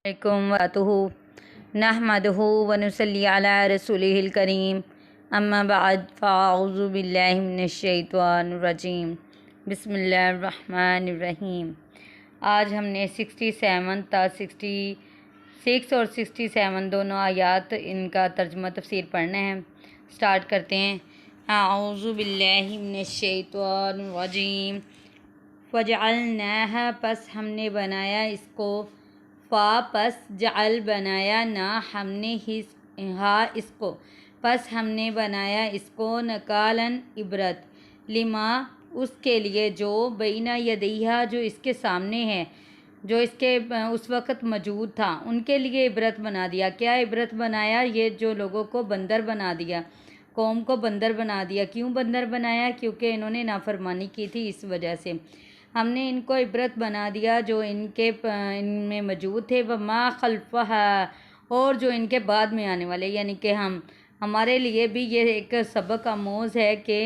علیکم نحمدہ ونصلی علی رسولہ الکریم اما بعد فاعوذ باللہ من الشیطان الرجیم بسم اللہ الرحمن الرحیم۔ آج ہم نے 67 تا 66 اور 67 دونوں آیات ان کا ترجمہ تفسیر پڑھنا ہے۔ سٹارٹ کرتے ہیں۔ اعوذ باللہ من الشیطان الرجیم۔ فجعلناها پس ہم نے بنایا اس کو، فا پس جعل بنایا، نا ہم نے اس کو، پس ہم نے بنایا اس کو، نکالن عبرت، لما اس کے لیے جو بین یدیہا جو اس کے سامنے ہے، جو اس کے اس وقت موجود تھا، ان کے لیے عبرت بنا دیا۔ کیا عبرت بنایا؟ یہ جو لوگوں کو بندر بنا دیا، قوم کو بندر بنا دیا۔ کیوں بندر بنایا؟ کیونکہ انہوں نے نافرمانی کی تھی، اس وجہ سے ہم نے ان کو عبرت بنا دیا جو ان میں موجود تھے، وما خلفہا اور جو ان کے بعد میں آنے والے، یعنی کہ ہمارے لیے بھی یہ ایک سبق آموز ہے کہ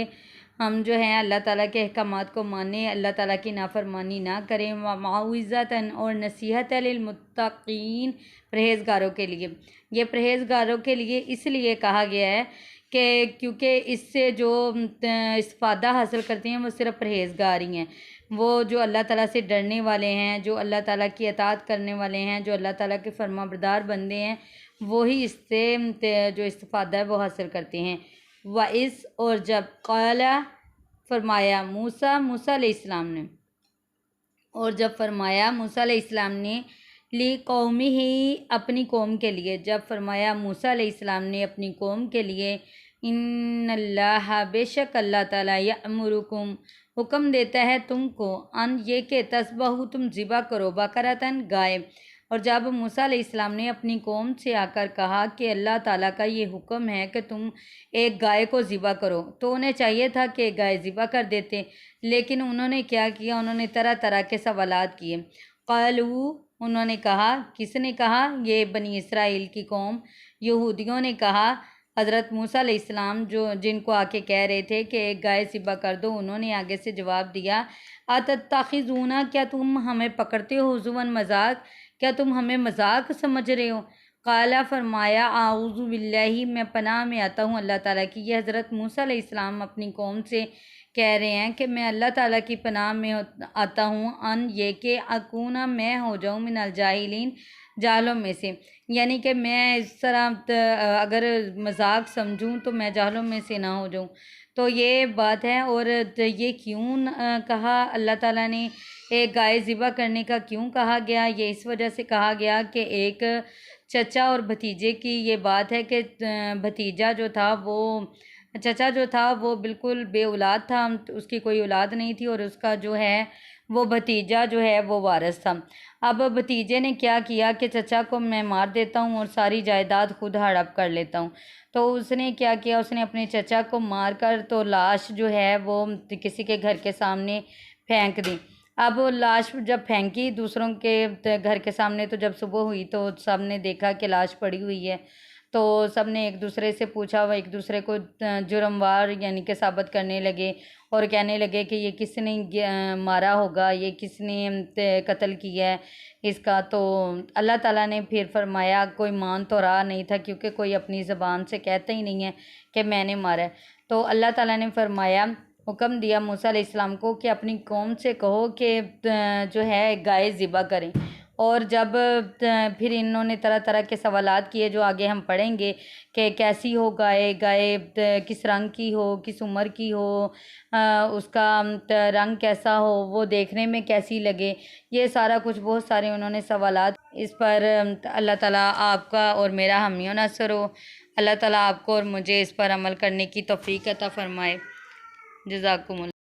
ہم جو ہیں اللہ تعالیٰ کے احکامات کو مانیں، اللہ تعالیٰ کی نافرمانی نہ کریں۔ وموعظۃ اور نصیحت للمتقین پرہیزگاروں کے لیے۔ یہ پرہیزگاروں کے لیے اس لیے کہا گیا ہے کہ کیونکہ اس سے جو استفادہ حاصل کرتے ہیں وہ صرف پرہیزگار ہی ہیں، وہ جو اللہ تعالیٰ سے ڈرنے والے ہیں، جو اللہ تعالیٰ کی اطاعت کرنے والے ہیں، جو اللہ تعالیٰ کے فرما بردار بندے ہیں، وہی اس سے جو استفادہ ہے وہ حاصل کرتے ہیں۔ وَإِذْ اور جب قال فرمایا موسیٰ علیہ السلام نے، اور جب فرمایا موسیٰ علیہ السلام نے لِقَوْمِهِ اپنی قوم کے لیے، جب فرمایا موسیٰ علیہ السلام نے اپنی قوم کے لیے، ان اللہ بے شک اللہ تعالیٰ یأمرکم حکم دیتا ہے تم کو، ان یہ کہ تذبحوا تم ذبح کرو، بقرۃ گائے۔ اور جب موسیٰ علیہ السلام نے اپنی قوم سے آ کر کہا کہ اللہ تعالیٰ کا یہ حکم ہے کہ تم ایک گائے کو ذبح کرو، تو انہیں چاہیے تھا کہ ایک گائے ذبح کر دیتے، لیکن انہوں نے کیا کیا؟ انہوں نے طرح طرح کے سوالات کیے۔ قالوا انہوں نے کہا، کس نے کہا؟ یہ بنی اسرائیل کی قوم، یہودیوں نے کہا حضرت موسیٰ علیہ السلام جن کو آ کے کہہ رہے تھے کہ ایک گائے ذبح کر دو، انہوں نے آگے سے جواب دیا، اتتخذونا کیا تم ہمیں پکڑتے ہو، ہزوا مذاق، کیا تم ہمیں مذاق سمجھ رہے ہو؟ قالا فرمایا، اعوذ باللہ میں پناہ میں آتا ہوں اللہ تعالیٰ کی۔ یہ حضرت موسیٰ علیہ السلام اپنی قوم سے کہہ رہے ہیں کہ میں اللہ تعالیٰ کی پناہ میں آتا ہوں، ان یہ کہ اکونا میں ہو جاؤں من الجاہلین جاہلوں میں سے، یعنی کہ میں اس طرح اگر مذاق سمجھوں تو میں جاہلوں میں سے نہ ہو جاؤں۔ تو یہ بات ہے۔ اور یہ کیوں کہا اللہ تعالیٰ نے ایک گائے ذبح کرنے کا کیوں کہا گیا؟ یہ اس وجہ سے کہا گیا کہ ایک چچا اور بھتیجے کی یہ بات ہے کہ بھتیجا جو تھا چچا جو تھا وہ بالکل بے اولاد تھا، اس کی کوئی اولاد نہیں تھی، اور اس کا جو ہے وہ بھتیجا جو ہے وہ وارث تھا۔ اب بھتیجے نے کیا کیا کہ چچا کو میں مار دیتا ہوں اور ساری جائیداد خود ہڑپ کر لیتا ہوں۔ تو اس نے کیا کیا؟ اس نے اپنے چچا کو مار کر تو لاش جو ہے وہ کسی کے گھر کے سامنے پھینک دی۔ اب لاش جب پھینکی دوسروں کے گھر کے سامنے، تو جب صبح ہوئی تو سب نے دیکھا کہ لاش پڑی ہوئی ہے، تو سب نے ایک دوسرے سے پوچھا، وہ ایک دوسرے کو جرموار یعنی کہ ثابت کرنے لگے اور کہنے لگے کہ یہ کس نے مارا ہوگا، یہ کس نے قتل کیا ہے اس کا۔ تو اللہ تعالیٰ نے پھر فرمایا، کوئی مان تو رہا نہیں تھا کیونکہ کوئی اپنی زبان سے کہتا ہی نہیں ہے کہ میں نے مارا ہے۔ تو اللہ تعالیٰ نے فرمایا، حکم دیا موسیٰ علیہ السلام کو کہ اپنی قوم سے کہو کہ جو ہے گائے ذبح کریں۔ اور جب پھر انہوں نے طرح طرح کے سوالات کیے جو آگے ہم پڑھیں گے کہ کیسی ہو گائے کس رنگ کی ہو، کس عمر کی ہو، اس کا رنگ کیسا ہو، وہ دیکھنے میں کیسی لگے، یہ سارا کچھ بہت سارے انہوں نے سوالات۔ اس پر اللہ تعالیٰ آپ کا اور میرا حامی و ناصر ہو۔ اللہ تعالیٰ آپ کو اور مجھے اس پر عمل کرنے کی توفیق عطا فرمائے۔ جزاکم اللہ۔